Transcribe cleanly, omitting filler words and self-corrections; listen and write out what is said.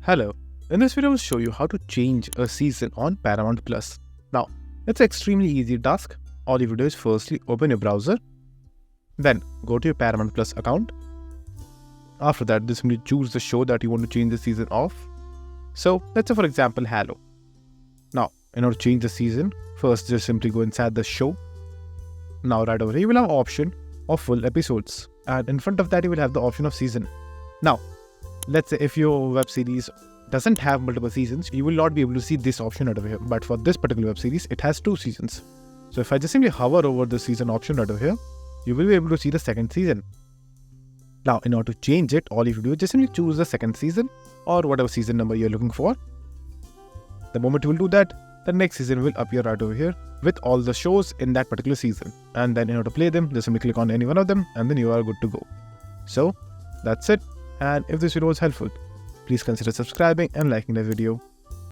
Hello, in this video I will show you how to change a season on Paramount Plus. Now, it's an extremely easy task. All you have to do is firstly open your browser, then go to your Paramount Plus account. After that, just simply choose the show that you want to change the season of. So, let's say for example Halo. Now, in order to change the season, first just simply go inside the show. Now right over here you will have an option of full episodes, and in front of that you will have the option of season. Now, let's say if your web series doesn't have multiple seasons, you will not be able to see this option right over here. But for this particular web series, it has 2 seasons. So if I just simply hover over the season option right over here, you will be able to see the second season. Now, in order to change it, all you have to do is just simply choose the second season or whatever season number you're looking for. The moment you will do that, the next season will appear right over here with all the shows in that particular season. And then in order to play them, just simply click on any one of them and then you are good to go. So that's it. And if this video was helpful, please consider subscribing and liking the video.